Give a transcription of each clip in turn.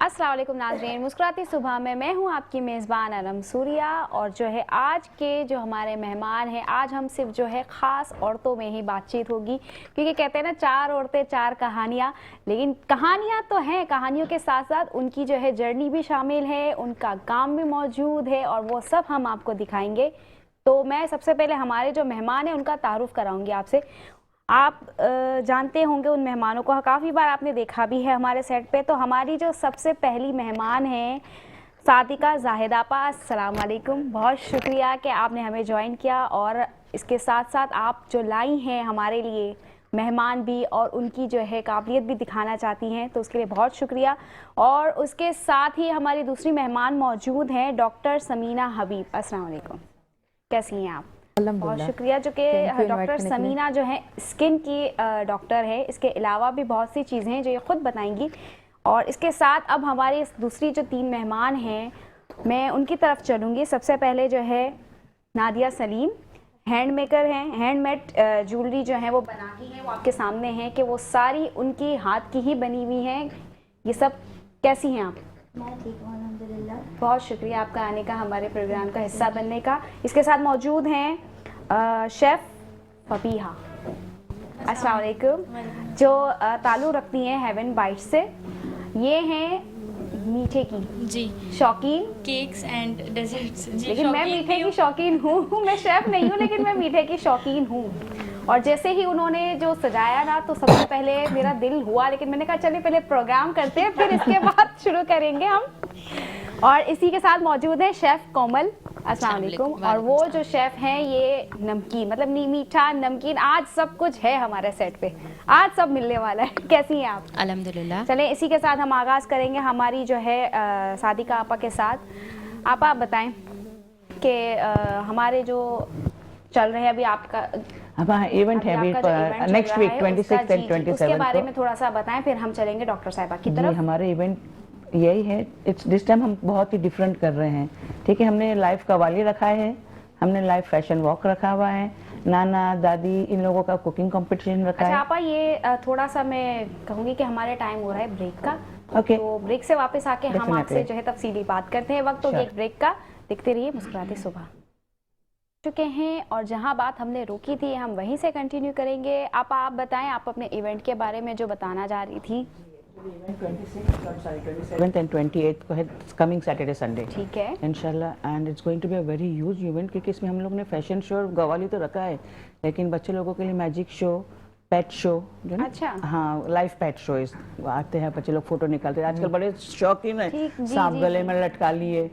अस्सलाम वालेकुम नाज़रीन, मुस्कुराती सुबह में मैं हूं आपकी मेज़बान अनम सूरिया। और जो है आज के जो हमारे मेहमान हैं, आज हम सिर्फ जो है ख़ास औरतों में ही बातचीत होगी, क्योंकि कहते हैं ना, चार औरतें चार कहानियाँ। लेकिन कहानियाँ तो हैं, कहानियों के साथ साथ उनकी जो है जर्नी भी शामिल है, उनका काम भी मौजूद है और वो सब हम आपको दिखाएंगे। तो मैं सबसे पहले हमारे जो मेहमान हैं उनका तारुफ कराऊंगी आपसे। आप जानते होंगे उन मेहमानों को, काफ़ी बार आपने देखा भी है हमारे सेट पे। तो हमारी जो सबसे पहली मेहमान हैं सादिका जाहिद आपा, अस्सलाम वालेकुम। बहुत शुक्रिया कि आपने हमें ज्वाइन किया और इसके साथ साथ आप जो लाई हैं हमारे लिए मेहमान भी और उनकी जो है काबिलियत भी दिखाना चाहती हैं, तो उसके लिए बहुत शुक्रिया। और उसके साथ ही हमारी दूसरी मेहमान मौजूद हैं डॉक्टर समीना हबीब। अस्सलाम वालेकुम, कैसी हैं आप? बहुत शुक्रिया। जो कि डॉक्टर समीना जो है स्किन की डॉक्टर है, इसके अलावा भी बहुत सी चीज़ें हैं जो ये खुद बताएंगी। और इसके साथ अब हमारी दूसरी जो तीन मेहमान हैं मैं उनकी तरफ चलूँगी। सबसे पहले जो है नादिया सलीम, हैंड मेकर हैं, हैंडमेड ज्वेलरी जो है वो बनाती हैं, वो आपके सामने हैं कि वो सारी उनकी हाथ की ही बनी हुई हैं। ये सब कैसी हैं आप? मैं ठीक हूँ अल्हम्दुलिल्लाह। बहुत शुक्रिया आपका आने का, हमारे प्रोग्राम का हिस्सा बनने का। इसके साथ मौजूद हैं शेफ़ फबीहा, अस्सलाम वालेकुम, जो ताल्लुक़ रखती हैं हेवन बाइट्स से। ये हैं मीठे की जी शौकीन, केक्स एंड डेजर्ट्स। लेकिन मैं मीठे की शौकीन हूँ। मैं शेफ़ नहीं हूँ लेकिन मैं मीठे की शौकीन हूँ। और जैसे ही उन्होंने जो सजाया ना, तो सबसे पहले मेरा दिल हुआ, लेकिन मैंने कहा चलिए पहले प्रोग्राम करते हैं, फिर इसके बाद शुरू करेंगे हम। और इसी के साथ मौजूद है शेफ़ कोमल, अस्सलाम वालेकुम। और वो जो शेफ़ हैं ये नमकीन, मतलब मीठा नमकीन, आज सब कुछ है हमारे सेट पे, आज सब मिलने वाला है। कैसी हैं आप? अल्हम्दुलिल्लाह। चलें इसी के साथ हम आगाज़ करेंगे हमारी जो है सादिका आपा के साथ। आप बताएं कि हमारे जो चल रहे हैं अभी आपका इवेंट है नेक्स्ट वीक 26 एंड 27 उसके बारे में थोड़ा सा बताएं, फिर हम चलेंगे डॉक्टर साहिबा की तरफ। हमारे इवेंट यही है, इट्स दिस टाइम हम बहुत ही डिफरेंट कर रहे हैं। ठीक है, हमने लाइव कवाली रखा है, हमने लाइव फैशन वॉक रखा हुआ है, नाना दादी इन लोगों का कुकिंग कंपटीशन रखा है। आपा ये थोड़ा सा मैं कहूँगी कि हमारे टाइम हो रहा है ब्रेक का। ओके, तो ब्रेक से वापस आके हम आपसे जो है तफसीली बात करते हैं। वक्त हो एक ब्रेक का, देखते रहिए मुस्कुराती सुबह चुके हैं और जहां बात हमने रोकी थी हम वहीं से कंटिन्यू करेंगे। आप बताएं, आप अपने इवेंट के बारे में जो बताना जा रही थी। 27th and 28th को है, कमिंग सैटरडे संडे, ठीक है इंशाल्लाह। And it's going to be a very huge event, क्योंकि इसमें हम लोग ने फैशन शो और गवाली तो रखा है, लेकिन बच्चे लोगों के लिए मैजिक शो, पेट शो जो ना, अच्छा, हाँ, लाइव पेट शो आते हैं, बच्चे लोग फोटो निकालते हैं। आजकल बड़े शौकीन है, सांप गले में लटका लिए।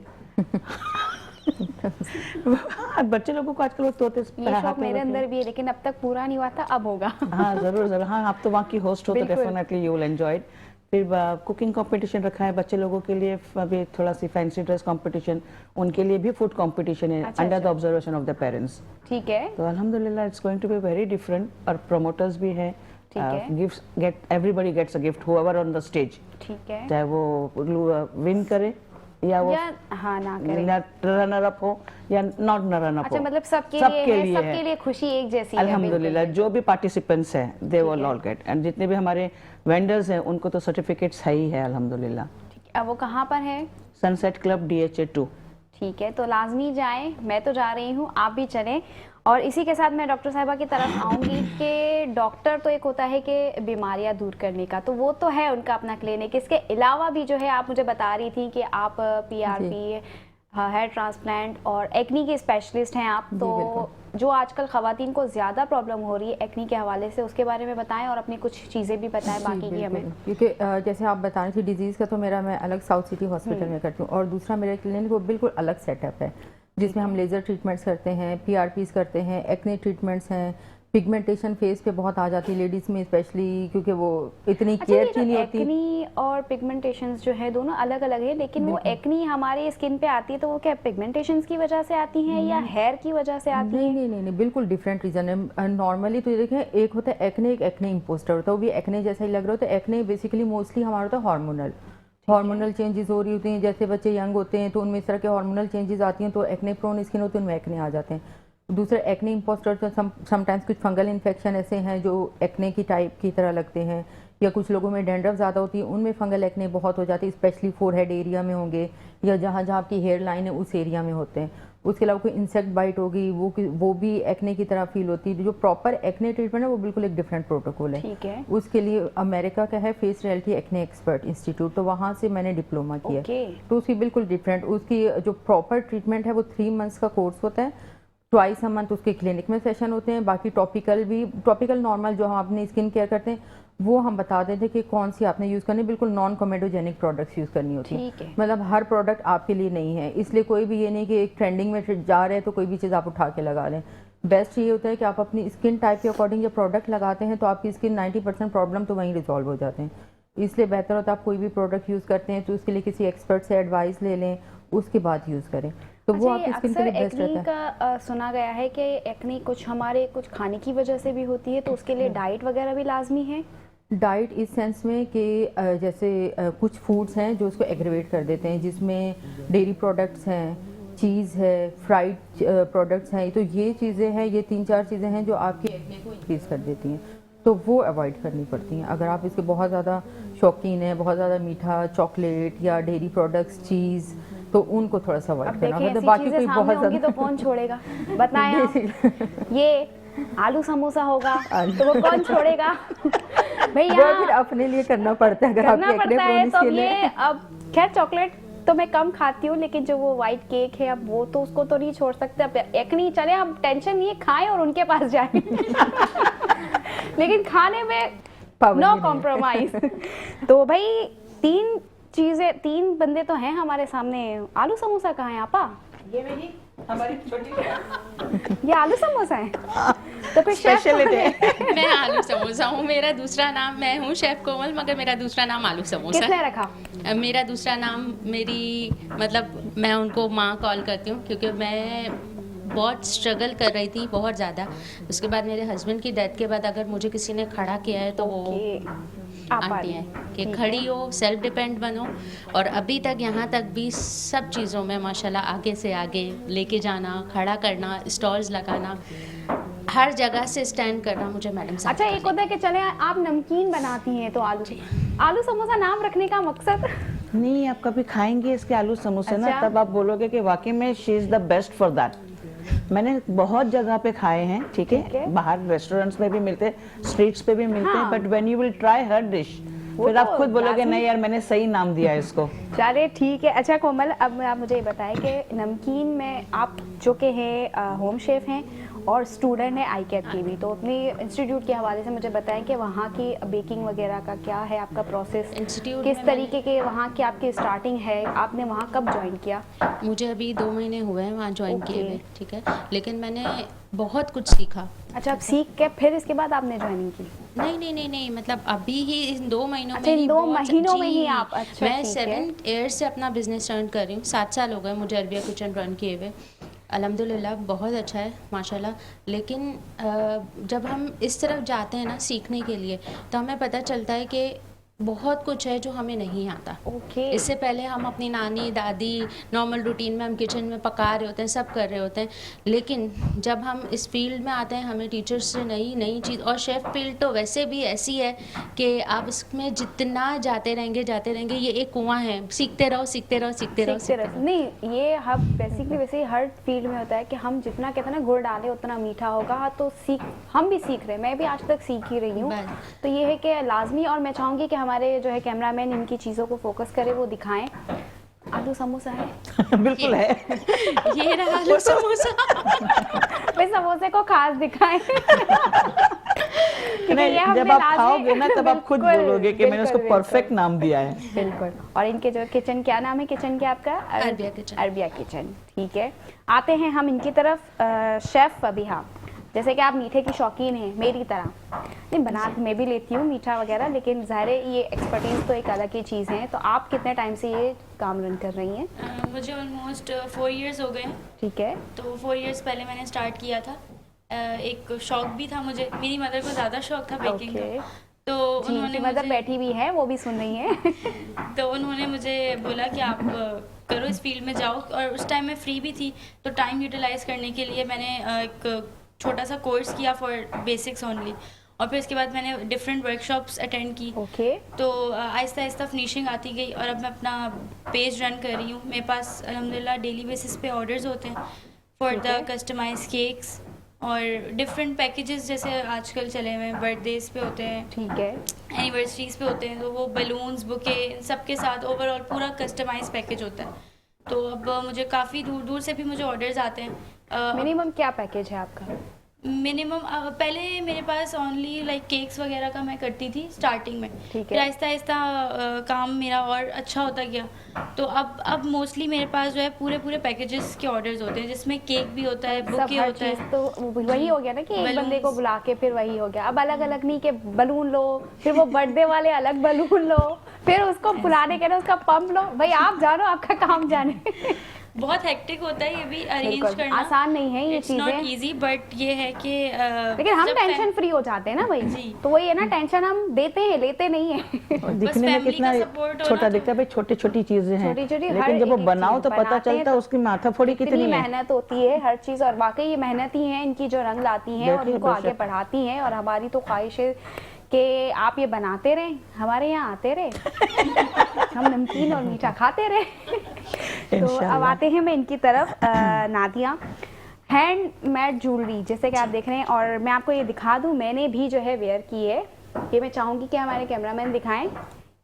बच्चे लोगों को आजकल वो तोते ये शौक मेरे अंदर भी है, लेकिन अब तक पूरा नहीं हुआ था, अब होगा। हाँ जरूर जरूर, हाँ आप तो वहाँ की होस्ट हो तो definitely you will enjoy it. फिर कुकिंग कंपटीशन रखा है बच्चे लोगों के लिए, अभी थोड़ा सी फैंसी ड्रेस कंपटीशन, उनके लिए भी फूड कंपटीशन है under the observation of the parents. ठीक है, तो अल्हम्दुलिल्लाह it's going to be very different. और प्रोमोटर्स भी है, gifts get, everybody gets a gift however on the stage. ठीक है, चाहे वो विन करे या वो हाँ ना करे, रनर अप हो या नॉट रनर अप हो। अच्छा, मतलब सबके लिए खुशी एक जैसी है। अल्हम्दुलिल्लाह जो भी पार्टिसिपेंट्स हैं they will all get, and जितने भी हमारे वेंडर्स हैं उनको तो सर्टिफिकेट्स है ही है अल्हम्दुलिल्लाह। अब वो कहाँ पर है? Sunset club DHA 2। ठीक है, तो लाजमी जाएं, मैं तो जा रही हूँ, आप भी चलें। और इसी के साथ मैं डॉक्टर साहिबा की तरफ आऊँगी कि डॉक्टर तो एक होता है कि बीमारियां दूर करने का, तो वो तो है उनका अपना क्लिनिक। इसके अलावा भी जो है आप मुझे बता रही थी कि आप PRP, हेयर ट्रांसप्लांट और एक्नी के स्पेशलिस्ट हैं आप। तो जो आजकल ख़वातीन को ज़्यादा प्रॉब्लम हो रही है एक्नी के हवाले से, उसके बारे में बताएं और अपनी कुछ चीज़ें भी बताएं बाकी की हमें। क्योंकि जैसे आप बता रही थी डिजीज़ का, तो मैं अलग साउथ सिटी हॉस्पिटल में करती हूँ, और दूसरा मेरा क्लिनिक वो बिल्कुल अलग सेटअप है, जिसमें हम लेज़र ट्रीटमेंट्स करते हैं, PRPs करते हैं, एक्ने ट्रीटमेंट्स हैं, पिगमेंटेशन फेस पे बहुत आ जाती है लेडीज़ में स्पेशली, क्योंकि वो इतनी केयर की नहीं होती। एक्नी और पिगमेंटेशंस जो है दोनों अलग अलग है, लेकिन वो एक्नी हमारी स्किन पे आती है तो वो क्या पिगमेंटेशंस की वजह से आती है या हेयर की वजह से आती है? नहीं, बिल्कुल डिफरेंट रीज़न है। नॉर्मली तो ये देखें, एक होता है एक्ने, एक एक्ने इम्पोस्टर होता है, वो भी एक्ने जैसा ही लग रहा होता है। एक्ने बेसिकली मोस्टली हमारा होता है हार्मोनल चेंजेस हो रही होती हैं, जैसे बच्चे यंग होते हैं तो उनमें इस तरह के हार्मोनल चेंजेस आती हैं, तो एक्ने प्रोन स्किन होती है, उनमें एक्ने आ जाते हैं। दूसरे एक्ने इम्पोस्टर तो समटाइम्स कुछ फंगल इन्फेक्शन ऐसे हैं जो एक्ने की टाइप की तरह लगते हैं, या कुछ लोगों में डेंड्रफ ज़्यादा होती है, उनमें फंगल एक्ने बहुत हो जाती है, स्पेशली फोरहेड एरिया में होंगे या जहाँ जहाँ आपकी हेयर लाइन है उस एरिया में होते हैं। उसके अलावा कोई इंसेक्ट बाइट होगी वो भी एक्ने की तरह फील होती है। जो प्रॉपर एक्ने ट्रीटमेंट है वो बिल्कुल एक डिफरेंट प्रोटोकॉल है। ठीक है। उसके लिए अमेरिका का है face reality acne expert institute, तो वहाँ से मैंने डिप्लोमा किया। तो उसकी बिल्कुल डिफरेंट, उसकी जो प्रॉपर ट्रीटमेंट है वो 3 मंथ्स का कोर्स होता है। ट्वाइस अ मंथ उसके क्लिनिक में सेशन होते हैं। बाकी टॉपिकल नॉर्मल जो हम अपनी स्किन केयर करते हैं वो हम बता देते हैं कि कौन सी आपने यूज़ करनी, बिल्कुल नॉन कॉमेडोजेनिक प्रोडक्ट्स यूज़ करनी होती है। मतलब हर प्रोडक्ट आपके लिए नहीं है, इसलिए कोई भी ये नहीं कि एक ट्रेंडिंग में जा रहे हैं तो कोई भी चीज़ आप उठा के लगा लें। बेस्ट ये होता है कि आप अपनी स्किन टाइप के अकॉर्डिंग जब प्रोडक्ट लगाते हैं तो आपकी स्किन 90% प्रॉब्लम तो वहीं रिजॉल्व हो जाते हैं। इसलिए बेहतर होता है आप कोई भी प्रोडक्ट यूज़ करते हैं तो उसके लिए किसी एक्सपर्ट से एडवाइस ले लें, उसके बाद यूज़ करें, तो वो आपकी स्किन के लिए बेस्ट रहता है। का सुना गया है कि एक्ने कुछ हमारे कुछ खाने की वजह से भी होती है, तो उसके लिए डाइट वगैरह भी लाजमी है। डाइट इस सेंस में कि जैसे कुछ फूड्स हैं जो उसको एग्रीवेट कर देते हैं, जिसमें डेयरी प्रोडक्ट्स हैं, चीज़ है, फ्राइड प्रोडक्ट्स हैं, तो ये चीज़ें हैं, ये 3-4 चीज़ें हैं जो आपके एक्ने को इंक्रीज़ कर देती हैं, तो वो अवॉइड करनी पड़ती हैं। अगर आप इसके बहुत ज़्यादा शौकीन हैं, बहुत ज़्यादा मीठा, चॉकलेट या डेयरी प्रोडक्ट्स, चीज़, तो उनको थोड़ा सा अवॉइड करना। मतलब बाकी कोई बहुत ज़्यादा तो कौन छोड़ेगा बताएं आप। ये आलू समोसा होगा तो वो कौन छोड़ेगा भैया, वो फिर अपने लिए करना पड़ता है। अगर करना आपके एक्ने पड़ता है प्रोन तो स्किन ये है। अब खैर चॉकलेट तो मैं कम खाती हूँ, लेकिन जो वो व्हाइट केक है अब वो तो उसको तो नहीं छोड़ सकते। अब एक्ने चले, अब टेंशन नहीं है, खाएं और उनके पास जाएं लेकिन खाने में नो कॉम्प्रोमाइज। तो भाई 3 बंदे तो हैं हमारे सामने। आलू समोसा कहाँ है आपा? ये वही हमारी छोटी ये आलू समोसा है तो फिर शेफ स्पेशलिटी है। मैं आलू समोसा हूँ। मेरा दूसरा नाम, मैं हूँ शेफ कोमल, मगर मेरा दूसरा नाम आलू समोसा किसने है। रखा? मेरा दूसरा नाम मेरी मतलब मैं उनको माँ कॉल करती हूँ, क्योंकि मैं बहुत स्ट्रगल कर रही थी, बहुत ज़्यादा। उसके बाद मेरे हस्बैंड की डेथ के बाद अगर मुझे किसी ने खड़ा किया है तो वो आंटी है कि खड़ी हो, सेल्फ डिपेंड बनो। और अभी तक यहाँ तक भी सब चीज़ों में माशाल्लाह आगे से आगे लेके जाना, खड़ा करना, स्टॉल्स लगाना, हर जगह से स्टैंड करना मुझे मैडम साहब। अच्छा, एक होता है कि चले आप नमकीन बनाती हैं तो आलू समोसा नाम रखने का मकसद? नहीं, आप कभी खाएंगे इसके आलू समोसे ना, अच्छा। तब आप बोलोगे कि वाकई में she is the best for that. मैंने बहुत जगह पे खाए हैं, ठीक है, बाहर रेस्टोरेंट्स में भी मिलते, स्ट्रीट्स पे भी मिलते हैं, but when you will try her dish फिर आप खुद बोलोगे नहीं यार मैंने सही नाम दिया इसको। चलिए ठीक है। अच्छा कोमल, अब आप मुझे बताएं कि नमकीन में आप जो के हैं होम शेफ हैं और स्टूडेंट है आईकेप की भी, तो अपनी इंस्टीट्यूट के हवाले से मुझे बताएं कि वहाँ की बेकिंग वगैरह का क्या है आपका प्रोसेस, इंस्टीट्यूट किस तरीके के वहाँ की आपकी स्टार्टिंग है, आपने वहाँ कब ज्वाइन किया? मुझे अभी 2 महीने हुए हैं वहाँ ज्वाइन किए हुए, ठीक है, लेकिन मैंने बहुत कुछ सीखा। अच्छा, आप सीख के फिर इसके बाद आपने ज्वाइनिंग की? नहीं, मतलब अभी ही इन 2 महीनों अच्छा, में इन ही 2 बहुत- महीनों में जी, ही आप? अच्छा, मैं ठीक है। 7 ईयर्स से अपना बिजनेस रन कर रही हूँ। 7 साल हो गए मुझे अरबिया किचन रन किए हुए। अल्हम्दुलिल्लाह बहुत अच्छा है माशाल्लाह। लेकिन जब हम इस तरफ जाते हैं ना सीखने के लिए, तो हमें पता चलता है कि बहुत कुछ है जो हमें नहीं आता। ओके। इससे पहले हम अपनी नानी दादी नॉर्मल रूटीन में हम किचन में पका रहे होते हैं, सब कर रहे होते हैं, लेकिन जब हम इस फील्ड में आते हैं हमें टीचर्स से नई चीज़, और शेफ़ फील्ड तो वैसे भी ऐसी है कि आप इसमें जितना जाते रहेंगे, ये एक कुआं है, सीखते रहो। नहीं, ये हम बेसिकली वैसे हर फील्ड में होता है कि हम जितना कहते हैं ना गुड़ डालें उतना मीठा होगा, तो हम भी सीख रहे हैं, मैं भी आज तक सीख ही रही हूँ। तो ये है कि लाजमी, और मैं चाहूँगी कि हमारे जो है कैमरामैन इनकी चीज़ों को फोकस करे, वो दिखाएं। आलू समोसा है बिल्कुल है। ये रहा आलू समोसा। वे समोसे को खास दिखाएं नहीं, जब आप खाओगे ना तब आप खुद बोलोगे कि मैंने उसको परफेक्ट नाम दिया है। बिल्कुल। और इनके जो किचन, क्या नाम है किचन के आपका? अरबिया किचन, ठीक है। आते हैं हम इनकी तरफ। शेफ फबीहा, जैसे कि आप मीठे की शौकीन हैं मेरी तरह, नहीं बना मैं भी लेती हूँ मीठा वगैरह, लेकिन ज़ाहिर है ये एक्सपर्टीज़ तो एक अलग ही चीज़ है। तो आप कितने टाइम से ये काम रन कर रही हैं? मुझे ऑलमोस्ट 4 इयर्स हो गए हैं। ठीक है। तो 4 इयर्स पहले मैंने स्टार्ट किया था। एक शौक भी था मुझे, मेरी मदर को ज़्यादा शौक था बेकिंग का, तो उन्होंने मदर बैठी भी है, वो भी सुन रही है तो उन्होंने मुझे बोला कि आप करो, इस फील्ड में जाओ। और उस टाइम मैं फ्री भी थी, तो टाइम यूटिलाइज करने के लिए मैंने एक छोटा सा कोर्स किया फॉर बेसिक्स ओनली, और फिर उसके बाद मैंने डिफरेंट वर्कशॉप्स अटेंड की। ओके तो आहिस्ता आहिस्ता फिनिशिंग आती गई और अब मैं अपना पेज रन कर रही हूँ। मेरे पास अल्हम्दुलिल्लाह डेली बेसिस पे ऑर्डर्स होते हैं फॉर द कस्टमाइज केक्स और डिफरेंट पैकेजेस जैसे आजकल चले हुए हैं, बर्थडेज पे होते हैं, ठीक है। एनिवर्सरीज पे होते हैं, तो वो बलून्स बुके इन सब के साथ ओवरऑल पूरा कस्टमाइज पैकेज होता है। तो अब मुझे काफ़ी दूर दूर से भी मुझे ऑर्डर्स आते हैं। मिनिमम क्या पैकेज है आपका? मिनिमम पहले मेरे पास ओनली लाइक केक्स वगैरह का मैं करती थी स्टार्टिंग में, ठीक है। फिर आहिस्ता आहिस्ता काम मेरा और अच्छा होता गया। तो अब मोस्टली मेरे पास जो है पूरे पूरे पैकेजेस के ऑर्डर्स होते हैं जिसमें केक भी होता है, सब बुके हर होता चीज है। तो वही हो गया ना कि एक Balloons। बंदे को बुला के फिर वही हो गया। अब अलग अलग नहीं कि बलून लो, फिर वो बर्थडे वाले अलग बलून लो, फिर उसको फुलाने के लिए उसका पंप लो। भाई आप जानो, आपका काम जाने। बहुत हेक्टिक होता है ये भी अरेंज बिल्कुल, करना, आसान नहीं है ये इट्स नॉट चीजें। इजी, बट ये है कि लेकिन हम जब टेंशन फ्री हो जाते हैं ना भाई। जी। तो वही है ना, टेंशन हम देते हैं, लेते नहीं है। और दिखने में family कितना का support हो छोटा ना तो- दिखता है भाई, छोटी छोटी चीजें हैं, छोटी-छोटी हर लेकिन जब वो एक-एक बनाओ चीज़ तो पता बनाते हैं चलता है तो उसकी माथाफोड़ी इतनी कितनी है। मेहनत होती है हर चीज, और वाकई ये मेहनत ही है इनकी जो रंग लाती हैं और देखिए, इनको आगे बेशक। बढ़ाती हैं। और हमारी तो ख्वाहिश है कि आप ये बनाते रहें, हमारे यहाँ आते रहे, हम नमकीन और मीठा खाते रहे। तो अब इंशाल्लाह। आते हैं मैं इनकी तरफ। नादिया, हैंडमेड ज्वेलरी जैसे कि आप देख रहे हैं, और मैं आपको ये दिखा दूं, मैंने भी जो है वेयर की है। ये मैं चाहूँगी कि हमारे कैमरामैन दिखाएं।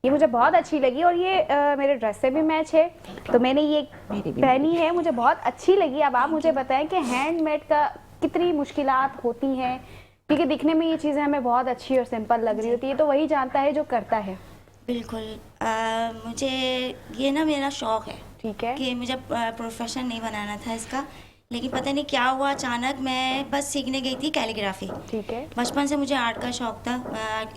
ये मुझे बहुत अच्छी लगी और ये मेरे ड्रेस से भी मैच है, तो मैंने ये पहनी है, मुझे बहुत अच्छी लगी। अब आप मुझे बताएं कि हैंडमेड का कितनी मुश्किलात होती हैं, क्योंकि दिखने में ये चीज़ें हमें बहुत अच्छी और सिंपल लग रही होती है, तो वही जानता है जो करता है। बिल्कुल। मुझे ये ना मेरा शौक़ है ठीक है। कि मुझे प्रोफेशन नहीं बनाना था इसका, लेकिन पता नहीं क्या हुआ, अचानक मैं बस सीखने गई थी कैलीग्राफी। ठीक है। बचपन से मुझे आर्ट का शौक था,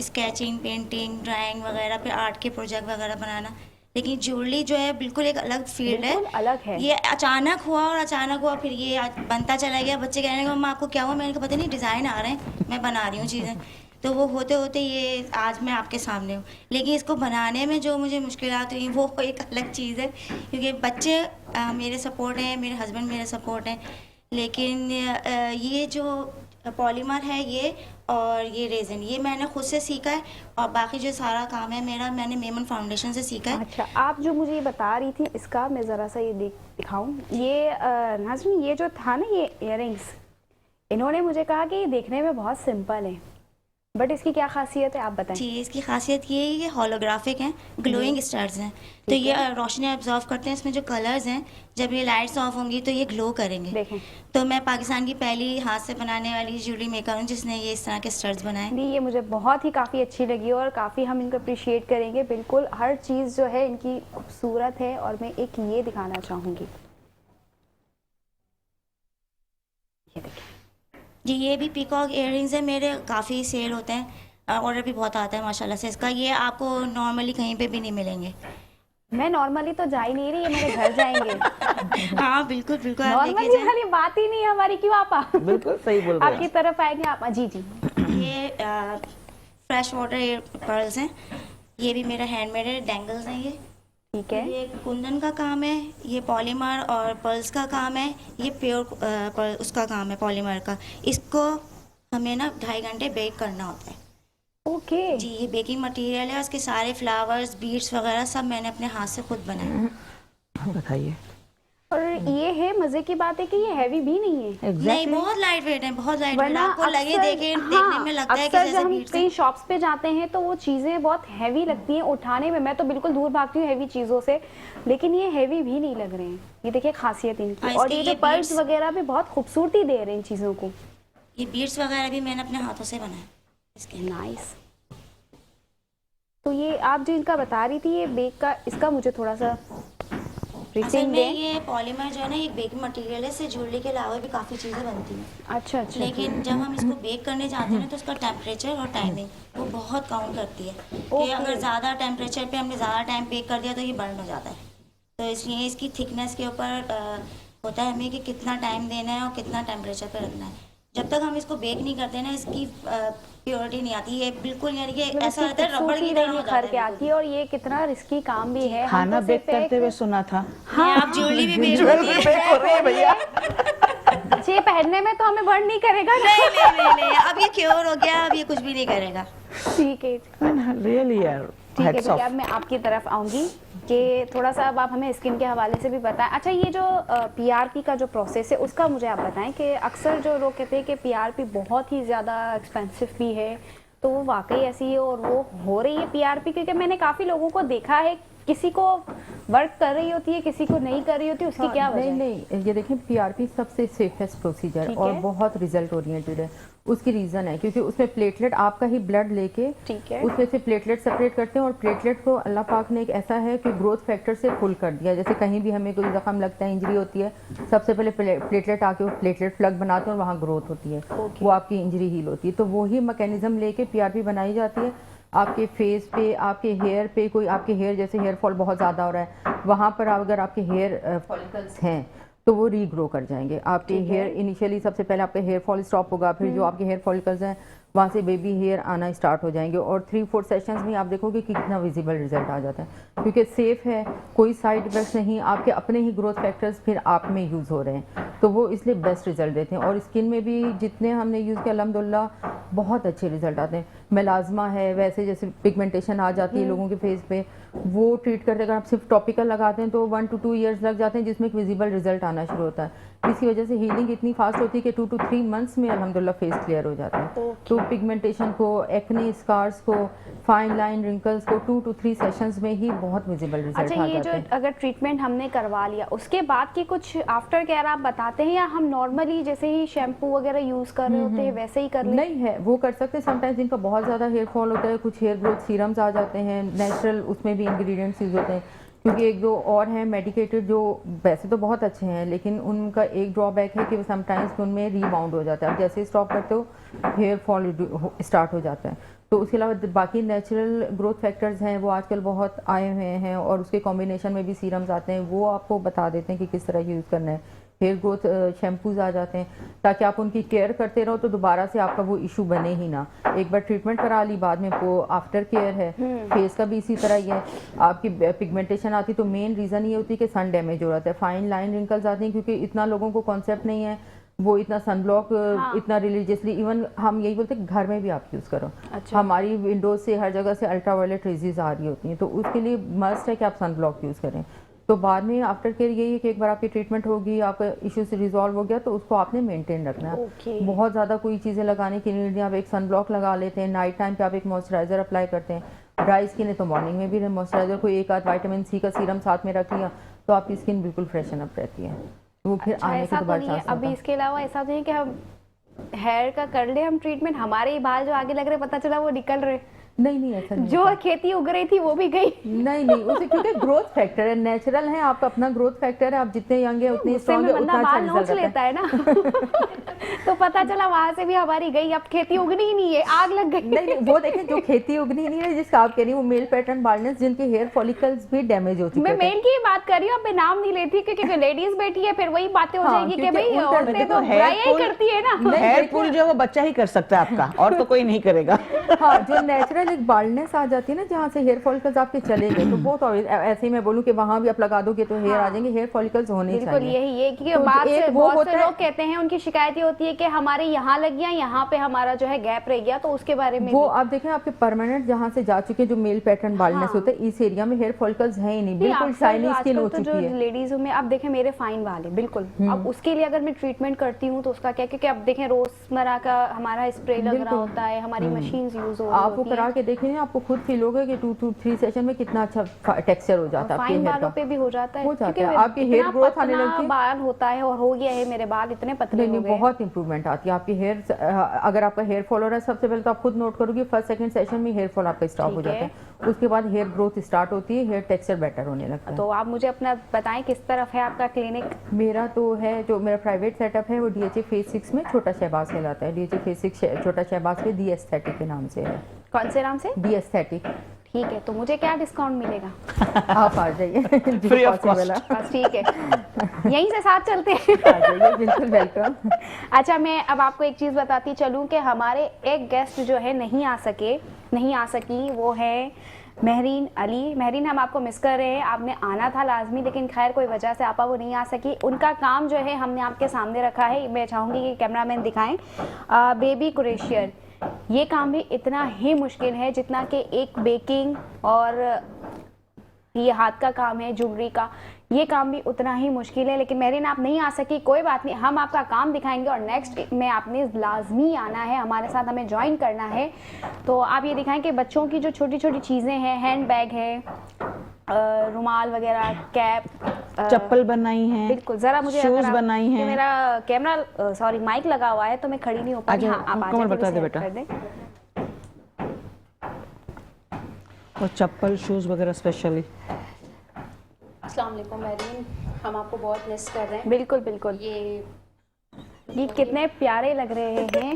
स्केचिंग, पेंटिंग, ड्राइंग वगैरह, फिर आर्ट के प्रोजेक्ट वगैरह बनाना। लेकिन ज्वेलरी जो है बिल्कुल एक अलग फील्ड है, बिल्कुल अलग है। ये अचानक हुआ और अचानक हुआ, फिर ये बनता चला गया। बच्चे कहने लगे मम्मा आपको क्या हुआ, मैंने कहा पता नहीं डिज़ाइन आ रहे हैं, मैं बना रही हूँ चीज़ें। तो वो होते होते ये आज मैं आपके सामने हूँ। लेकिन इसको बनाने में जो मुझे मुश्किलात हुई वो एक अलग चीज़ है, क्योंकि बच्चे मेरे सपोर्ट हैं, मेरे हस्बैंड मेरे सपोर्ट हैं, लेकिन ये जो पॉलीमर है ये और ये रेज़न, ये मैंने खुद से सीखा है, और बाकी जो सारा काम है मेरा मैंने मेमन फाउंडेशन से सीखा है। अच्छा, आप जो मुझे ये बता रही थी इसका मैं ज़रा सा ये दिखाऊं। ये नाज़रीन, ये जो था ना ये इयररिंग्स, इन्होंने मुझे कहा कि ये देखने में बहुत सिंपल है, बट इसकी क्या खासियत है आप बताएं। जी, इसकी खासियत ये है कि होलोग्राफिक हैं, ग्लोइंग स्टार्स हैं, तो ये रोशनी ऑब्जर्व करते हैं। इसमें जो कलर्स हैं जब ये लाइट्स ऑफ होंगी तो ये ग्लो करेंगे। देखें, तो मैं पाकिस्तान की पहली हाथ से बनाने वाली ज्वेलरी मेकर हूँ जिसने ये इस तरह के स्टार्स बनाए। नहीं ये मुझे बहुत ही काफ़ी अच्छी लगी और काफ़ी हम इनको अप्रिशिएट करेंगे। बिल्कुल हर चीज़ जो है इनकी खूबसूरत है। और मैं एक ये दिखाना चाहूँगी, ये देखिए जी, ये भी पीकॉक इयररिंग्स है, मेरे काफ़ी सेल होते हैं, ऑर्डर भी बहुत आता है माशाल्लाह से इसका। ये आपको नॉर्मली कहीं पे भी नहीं मिलेंगे। मैं नॉर्मली तो जा ही नहीं रही, ये मेरे घर जाएंगे। हाँ बिल्कुल बिल्कुल, आप लेके नॉर्मली जाएं। वाली बात ही नहीं है हमारी, क्यों आपा? बिल्कुल सही बोल रहे आपकी हैं। तरफ आएंगे आप। जी जी, ये फ्रेश वाटर पर्ल्स हैं, ये भी मेरा हैंडमेड है, डेंगल्स हैं ये। ठीक है। ये कुंदन का काम है, ये पॉलीमर और पर्ल्स का काम है, ये प्योर उसका काम है पॉलीमर का। इसको हमें ना 2.5 घंटे बेक करना होता है। ओके जी, ये बेकिंग मटेरियल है, उसके सारे फ्लावर्स, बीड्स वगैरह सब मैंने अपने हाथ से खुद बनाए। बताइए। और ये है मजे की बात है कि ये हैवी भी नहीं है। नहीं, एग्जैक्टली। बहुत लाइट वेट है, बहुत लाइट वेट। वरना आपको लगे अक्सर- देखने में लगता है कि अक्सर जैसे जब हम बीड्स कहीं हैं। शॉप्स पे जाते हैं तो वो चीज़ें बहुत हैवी लगती हैं उठाने में। मैं तो बिल्कुल दूर भागती हूँ हैवी चीज़ों से, लेकिन ये हैवी भी नहीं लग रहे हैं। ये देखिए खासियत इनकी। हाँ, और इसके ये जो ये पर्ल्स beads- वगैरह भी बहुत खूबसूरती दे रहे हैं इन चीज़ों को। ये बीड्स वगैरह भी मैंने अपने हाथों से बनाए इसके। नाइस। तो ये आप जो इनका बता रही थी ये बेक का, इसका मुझे थोड़ा सा असल ब्रीफिंग में दें। ये पॉलीमर जो है ना, ये बेकिंग मटेरियल है, इससे ज्वेलरी के अलावा भी काफ़ी चीज़ें बनती हैं। अच्छा अच्छा। लेकिन जब हम इसको बेक करने जाते हैं ना तो उसका टेम्परेचर और टाइमिंग वो बहुत काउंट करती है कि Okay. अगर ज़्यादा टेम्परेचर पे हमने ज़्यादा टाइम बेक कर दिया तो ये बर्न हो जाता है। तो इसलिए इसकी थिकनेस के ऊपर होता है हमें कि कितना टाइम देना है और कितना टेम्परेचर पे रखना है। जब तक हम इसको बेक नहीं करते ना, इसकी प्योरिटी नहीं आती। ये बिल्कुल यानी कि ऐसा लगता है रबड़ की तरह हो निखर के जाता आती है। और ये कितना रिस्की काम भी है। हम खाना तो बेक सिर्फ करते एक- हुए सुना था। है। आप ज्वेलरी भी बेच रही बेक हो रही है भैया। अच्छा ये पहनने में तो हमें बर्न नहीं करेगा ना? नहीं, अब ये क्योर हो गया, अब ये कुछ भी नहीं करेगा। ठीक है रियली यार, ठीक है hats ठीक है। off. अब मैं आपकी तरफ आऊंगी कि थोड़ा सा अब आप हमें स्किन के हवाले से भी बताएं। अच्छा ये जो पीआरपी का जो प्रोसेस है उसका मुझे आप बताएं कि अक्सर जो लोग कहते हैं कि पीआरपी बहुत ही ज़्यादा एक्सपेंसिव भी है, तो वो वाकई ऐसी है और वो हो रही है पीआरपी? क्योंकि मैंने काफ़ी लोगों को देखा है, किसी को वर्क कर रही होती है, किसी को नहीं कर रही होती, उसकी हाँ, क्या वजह है? नहीं, ये देखें पीआरपी सबसे सेफेस्ट प्रोसीजर ठीक और है। बहुत रिजल्ट ओरिएंटेड है। उसकी रीज़न है क्योंकि उसमें प्लेटलेट आपका ही ब्लड लेके ठीक है। उसमें से प्लेटलेट सेपरेट करते हैं और प्लेटलेट को अल्लाह पाक ने एक ऐसा है कि ग्रोथ फैक्टर से फुल कर दिया। जैसे कहीं भी हमें कोई जख्म लगता है, इंजरी होती है, सबसे पहले प्लेटलेट आके वो प्लेटलेट प्लग बनाते हैं और वहाँ ग्रोथ होती है, वो आपकी इंजरी हील होती है। तो वही मैकेनिज्म लेके पीआरपी बनाई जाती है। आपके फेस पे, आपके हेयर पे, कोई आपके हेयर जैसे हेयर फॉल बहुत ज़्यादा हो रहा है, वहाँ पर अगर आपके हेयर फॉलिकल्स हैं तो वो रीग्रो कर जाएंगे। आपके हेयर इनिशियली सबसे पहले आपका हेयर फॉल स्टॉप होगा, फिर जो आपके हेयर फॉलिकल्स हैं वहाँ से बेबी हेयर आना स्टार्ट हो जाएंगे और 3-4 सेशंस में आप देखोगे कि कितना विजिबल रिजल्ट आ जाता है क्योंकि सेफ है, कोई साइड इफेक्ट्स नहीं, आपके अपने ही ग्रोथ फैक्टर्स फिर आप में यूज़ हो रहे हैं, तो वो इसलिए बेस्ट रिजल्ट देते हैं। और स्किन में भी जितने हमने यूज़ किया अल्हम्दुलिल्लाह बहुत अच्छे रिजल्ट आते हैं। मेलाज़मा है, वैसे जैसे पिगमेंटेशन आ जाती है लोगों के फेस पे, वो ट्रीट करते अगर आप सिर्फ टॉपिकल लगाते हैं तो 1 to 2 ईयर्स लग जाते हैं जिसमें एक विजिबल रिजल्ट आना शुरू होता है। इसकी वजह से हीलिंग इतनी फास्ट होती है कि 2 to 3 मंथ्स में अल्हम्दुलिल्लाह फेस क्लियर हो जाता है। तो पिगमेंटेशन को, एक्ने स्कार्स को, फाइन लाइन रिंकल्स को 2 to 3 सेशंस में ही बहुत विजिबल रिजल्ट अच्छा आ ये जाते जो हैं। अगर ट्रीटमेंट हमने करवा लिया उसके बाद की कुछ आफ्टर केयर आप बताते हैं या हम नॉर्मली जैसे ही शैम्पू वगैरह यूज कर रहे होते हैं वैसे ही कर लें? नहीं है, वो कर सकते हैं। समटाइम्स जिनका बहुत ज़्यादा हेयर फॉल होता है, कुछ हेयर ग्रोथ सीरम्स आ जाते हैं, नेचुरल उसमें भी इंग्रेडिएंट्स यूज़ होते हैं क्योंकि एक दो और हैं मेडिकेटेड जो वैसे तो बहुत अच्छे हैं लेकिन उनका एक ड्रॉबैक है कि समटाइम्स उनमें रीबाउंड हो जाता है। आप जैसे ही स्टॉप करते हो हेयर फॉल स्टार्ट हो जाता है। तो उसके अलावा बाकी नेचुरल ग्रोथ फैक्टर्स हैं वो आजकल बहुत आए हुए हैं और उसके कॉम्बिनेशन में भी सीरम्स आते हैं, वो आपको बता देते हैं कि किस तरह यूज़ करना है। हेयर ग्रोथ शैम्पूज आ जाते हैं ताकि आप उनकी केयर करते रहो तो दोबारा से आपका वो इशू बने ही ना। एक बार ट्रीटमेंट करा ली, बाद में वो आफ्टर केयर है। फेस का भी इसी तरह ही है। आपकी पिगमेंटेशन आती तो मेन रीज़न ये होती है कि सन डैमेज हो रहा है, फाइन लाइन रिंकल्स आती हैं क्योंकि इतना लोगों को कॉन्सेप्ट नहीं है, वो इतना सनब्लॉक इतना रिलीजियसली, इवन हम यही बोलते हैं घर में भी आप यूज़ करो। अच्छा। हमारी विंडोज से हर जगह से अल्ट्रावायलेट रेजेस आ रही होती हैं तो उसके लिए मस्ट है कि आप सनब्लॉक यूज़ करें। तो बाद में आफ्टर केयर यही है कि एक बार आपकी ट्रीटमेंट होगी, आपका इशू से रिजॉल्व हो गया तो उसको आपने मेंटेन रखना है। Okay. बहुत ज़्यादा कोई चीज़ें लगाने की नीड नहीं, आप एक सनब्लॉक लगा लेते हैं, नाइट टाइम पे आप एक मॉइस्चराइजर अप्लाई करते हैं, ड्राई स्किन है तो मॉर्निंग में भी मॉइस्चराइजर, कोई एक आध विटामिन सी का सीरम साथ में रख लिया तो आपकी स्किन बिल्कुल फ्रेशन अप रहती है। वो फिर अच्छा, आने ऐसा के तो दोबारा नहीं है। चांस अभी इसके अलावा ऐसा तो नहीं कि हम हेयर का कर ले हम ट्रीटमेंट, हमारे ही बाल जो आगे लग रहे पता चला वो निकल रहे, नहीं ऐसा नहीं जो खेती उग रही थी वो भी गई। नहीं उसे क्योंकि ग्रोथ फैक्टर है, नेचुरल है, आपका अपना ग्रोथ फैक्टर है, आप जितने यंग है उतने उससे स्ट्रॉन्ग में है, बंदा उतना अच्छा बाल नोच रिजल्ट लेता है ना। तो पता चला वहां से भी हमारी गई, अब खेती उगनी ही नहीं है, आग लग गई। नहीं वो देखें जो खेती उगनी नहीं है जिसका आप कह रही हैं वो मेल पैटर्न बाल्डनेस जिनके हेयर फॉलिकल्स भी डैमेज हो चुके मैं थे। मेल की ही बात कर रही हूँ, अब मैं नाम नहीं लेती क्योंकि लेडीज बैठी है फिर वही बातें हो हाँ, जाएगी कि क्योंकि भाई उनका औरतें देखो, तो hair बुराई ही pull- करती है ना। नहीं, हेयर देखिए- पुल जो है वो बच्चा ही कर सकता है आपका, और तो कोई नहीं करेगा। हाँ, जो नेचुरल एक बाल्डनेस आ जाती है ना जहाँ से हेयर फॉलिकल्स आपके चले गए तो वो तो ऐसे ही मैं बोलूँ कि वहाँ भी आप लगा दोगे तो हेयर आ जाएंगे, हेयर फॉलिकल्स होने बिल्कुल चाहिए। यही है क्योंकि तो बात एक से वो बहुत होता से है- लोग कहते हैं, उनकी शिकायत ये होती है कि हमारे यहाँ लग गया, यहाँ पे हमारा जो है गैप रह गया, तो उसके बारे में वो भी। आप देखें आपके परमानेंट जहाँ से जा चुके जो मेल पैटर्न बाल्डनेस हाँ। होता है इस एरिया में हेयर फॉलिकल्स है ही नहीं, नहीं, बिल्कुल अक्सर शाइनी जो स्किन हो आजकल तो चुकी जो है। लेडीज में अब देखें मेरे फाइन वाले बिल्कुल, अब उसके लिए अगर मैं ट्रीटमेंट करती हूँ तो उसका क्या, क्योंकि अब देखें रोजमर्रा का हमारा स्प्रे लग रहा बिल्कुल। होता है, हमारी मशीन्स यूज हो रही आप वो होती करा हैं। के देखेंगे आपको खुद फील होगा कि 2 to 3 सेशन में कितना अच्छा टेक्सचर हो जाता है आपके फाइन हेयर बालों का। पे भी हो जाता है, हो जाता क्योंकि है, आपकी हेयर इतना ग्रोथ आने पतला लगती है। बाल होता है और हो गया है मेरे बाल इतने पतले नहीं हो गए। बहुत इंप्रूवमेंट आती है आपकी हेयर। अगर आपका हेयर फॉल हो रहा है सबसे पहले तो आप खुद नोट करोगे फर्स्ट सेकंड सेशन में हेयर फॉल आपका स्टॉप हो ठीक जाता है, उसके बाद हेयर ग्रोथ स्टार्ट होती है, हेयर टेक्सचर बेटर होने लगता है। तो आप मुझे अपना बताएं किस तरफ है आपका क्लिनिक? मेरा तो है जो मेरा प्राइवेट सेटअप है वो DHA फेज 6 में छोटा शहबाज कहलाता है। DHA फेज 6 छोटा शहबाज के दी एस्थेटिक के नाम से है। कौन से नाम से? दी एस्थेटिक। ठीक है, तो मुझे क्या डिस्काउंट मिलेगा? आप आ जाइए Free of cost. बस ठीक है, यहीं से साथ चलते हैं। आ जाइए, बिल्कुल वेलकम। अच्छा, मैं अब आपको एक चीज़ बताती चलूँ कि हमारे एक गेस्ट जो है नहीं आ सकी, वो है महरीन अली। महरीन, हम आपको मिस कर रहे हैं, आपने आना था लाजमी, लेकिन खैर कोई वजह से आपा वो नहीं आ सकी। उनका काम जो है हमने आपके सामने रखा है, मैं चाहूँगी कि कैमरामैन दिखाएं। बेबी क्रोशियर, ये काम भी इतना ही मुश्किल है जितना कि एक बेकिंग और ये हाथ का काम है ज्वेलरी का, ये काम भी उतना ही मुश्किल है। लेकिन मेरीन आप नहीं आ सकी, कोई बात नहीं, हम आपका काम दिखाएंगे और नेक्स्ट में आपने लाजमी आना है हमारे साथ, हमें ज्वाइन करना है। तो आप ये दिखाएं कि बच्चों की जो छोटी छोटी चीज़ें हैं, हैंड बैग है, रुमाल वगैरह, कैप, चप्पल बनाई हैं, बिल्कुल। ज़रा मुझे शूज अगर आप- बनाई कि हैं। मेरा कैमरा सॉरी माइक लगा हुआ है तो मैं खड़ी नहीं हो पा रही। अच्छा, हाँ, आप आ कमर जाएं, बता थोड़ी दे सी बेटा। help कर दें। और चप्पल शूज वगैरह स्पेशली। अस्सलाम वालेकुम मैरीन, हम आपको बहुत मिस कर रहे हैं। बिल्कुल बिल्कुल। ये कितने प्यारे लग रहे हैं,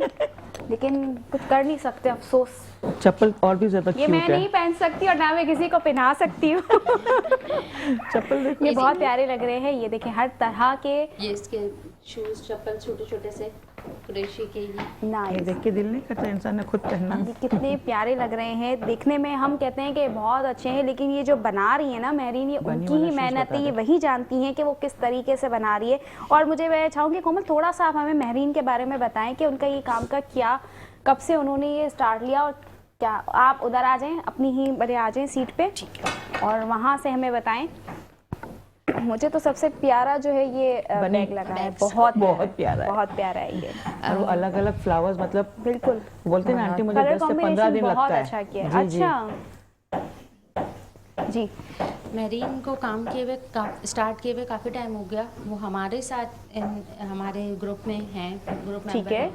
लेकिन कुछ कर नहीं सकते, अफसोस। चप्पल और भी ज्यादा ये क्यूट मैं नहीं है। पहन सकती और ना मैं किसी को पहना सकती हूँ। चप्पल देखो, ये बहुत प्यारे लग रहे हैं। ये देखें हर तरह के ये इसके शूज़ चप्पल छोटे छोटे से कुरैशी के ही। ये नाइस। देख के दिल नहीं करता इंसान ने खुद पहनना। ये कितने प्यारे लग रहे हैं देखने में। हम कहते हैं कि बहुत अच्छे हैं, लेकिन ये जो बना रही है ना महरीन, ये बनी उनकी वाला ही shoes मेहनत बता है, ये दे। वही जानती हैं कि वो किस तरीके से बना रही है। और मुझे मैं चाहूँगी कोमल थोड़ा सा आप हमें महरीन के बारे में बताएं कि उनका ये काम का क्या, कब से उन्होंने ये स्टार्ट लिया, और क्या। आप उधर आ जाएं, अपनी ही बड़े आ जाएं सीट पे, ठीक है, और वहाँ से हमें बताएं। मुझे तो सबसे प्यारा जो है ये बैग लगा है, बहुत बहुत प्यारा है। बहुत प्यारा है ये, और वो अलग अलग फ्लावर्स, मतलब बिल्कुल। बोलते हैं ना आंटी, मुझे कलर 10 से 15 कॉम्बिनेशन दिन बहुत लगता है। अच्छा किया। जी, जी। अच्छा जी। मैरीन को काम किए हुए स्टार्ट किए हुए काफ़ी टाइम हो गया। वो हमारे साथ हमारे ग्रुप में हैं, ग्रुप ठीक मेंबर है। हैं।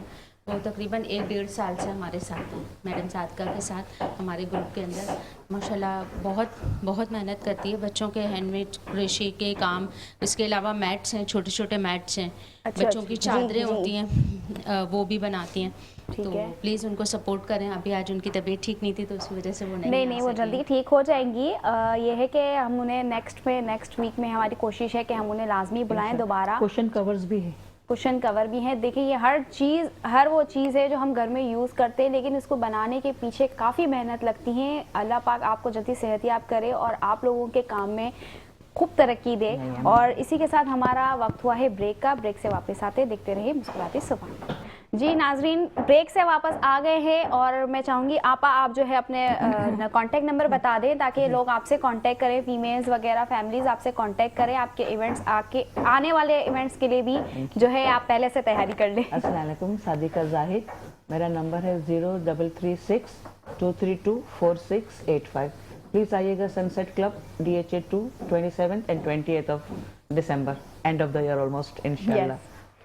वो तकरीबन 1-1.5 साल से हमारे साथ हैं, मैडम सादका के साथ हमारे ग्रुप के अंदर। माशाल्लाह बहुत बहुत मेहनत करती है बच्चों के हैंडमेड क्रोशे के काम। इसके अलावा मैट्स हैं, छोटे छोटे मैट्स हैं, अच्छा, बच्चों की जी, चादरें जी। होती हैं, वो भी बनाती हैं। ठीक तो है। प्लीज़ उनको सपोर्ट करें। अभी आज उनकी तबीयत ठीक नहीं थी तो उस वजह से वो नहीं नहीं आ वो सकी। जल्दी ठीक हो जाएंगी। ये है कि हम उन्हें नेक्स्ट वीक में हमारी कोशिश है कि हम उन्हें लाजमी बुलाएं दोबारा। कुशन कवर्स भी है। कुशन कवर भी हैं। देखिए ये हर वो चीज़ है जो हम घर में यूज़ करते हैं, लेकिन इसको बनाने के पीछे काफ़ी मेहनत लगती है। अल्लाह पाक आपको जल्दी सेहतियाब करे और आप लोगों के काम में खूब तरक्की दे। और इसी के साथ हमारा वक्त हुआ है ब्रेक का। ब्रेक से वापस आते देखते रहिए मुस्कुराती सुबह। जी नाजरीन, ब्रेक से वापस आ गए हैं और मैं चाहूँगी आपा आप जो है अपने कांटेक्ट नंबर बता दें ताकि लोग आपसे कांटेक्ट करें, फीमेल्स वगैरह फैमिलीज आपसे कांटेक्ट करें आपके इवेंट्स, आने वाले इवेंट्स के लिए भी जो है आप पहले से तैयारी कर लें। अस्सलाम वालेकुम, सादिका जाहिद, मेरा नंबर है 0336 232 4685। प्लीज़ आइएगा sunset club, DHA 2, 27th and 28th of December, end of the year almost इंशाल्लाह।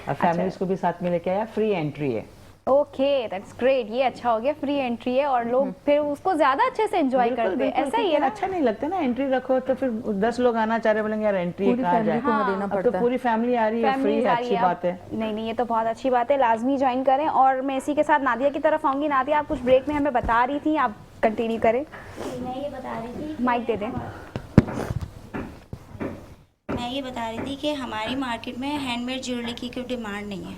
और फैमिलीज को भी साथ में लेके आया, फ्री एंट्री है। ओके दैट्स ग्रेट, ये अच्छा हो गया, फ्री एंट्री है और लोग फिर उसको ज्यादा अच्छे से एंजॉय बिल्कुल, करते हैं। बिल्कुल, ऐसा ही है क्योंकि ना। अच्छा नहीं लगता ना, एंट्री रखो तो फिर 10 लोग आना चाह रहे, बोलेंगे यार एंट्री पूरी कहाँ फैमिली जाए। को ना देना अब तो पड़ता है। पूरी फैमिली आ रही है, फ्री Families है, आ रही अच्छी है, बात है। नहीं नहीं ये तो बहुत अच्छी बात है, लाजमी ज्वाइन करें। और मैं इसी के साथ नादिया की तरफ आऊंगी। नादिया आप कुछ ब्रेक में हमें बता रही थी, आप कंटिन्यू करें। मैं ये बता रही थी माइक दे दें। मैं ये बता रही थी कि हमारी मार्केट में हैंडमेड ज्वेलरी की कोई डिमांड नहीं है।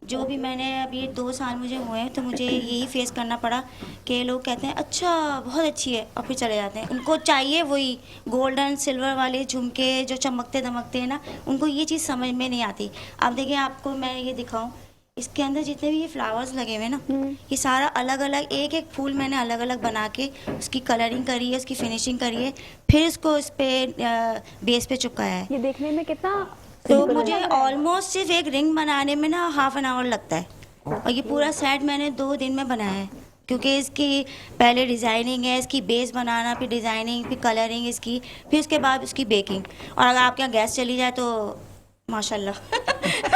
जो भी मैंने अभी 2 साल मुझे हुए हैं तो मुझे यही फेस करना पड़ा कि लोग कहते हैं अच्छा बहुत अच्छी है और फिर चले जाते हैं। उनको चाहिए वही गोल्डन सिल्वर वाले झुमके जो चमकते दमकते हैं ना, उनको ये चीज़ समझ में नहीं आती। अब देखिए आपको मैं ये दिखाऊं, इसके अंदर जितने भी ये फ्लावर्स लगे हुए हैं ना, ये सारा अलग अलग एक एक फूल मैंने अलग अलग बना के उसकी कलरिंग करी है, उसकी फिनिशिंग करी है, फिर इसको इस पे बेस पे चिपकाया है। ये देखने में कितना तो simple मुझे लग रहा है। ऑलमोस्ट सिर्फ एक रिंग बनाने में ना ½ एन आवर लगता है और ये पूरा सेट मैंने 2 दिन में बनाया है क्योंकि इसकी पहले डिज़ाइनिंग है, इसकी बेस बनाना, फिर डिज़ाइनिंग, फिर कलरिंग इसकी, फिर उसके बाद उसकी बेकिंग। और अगर आपके यहाँ गैस चली जाए तो माशाल्लाह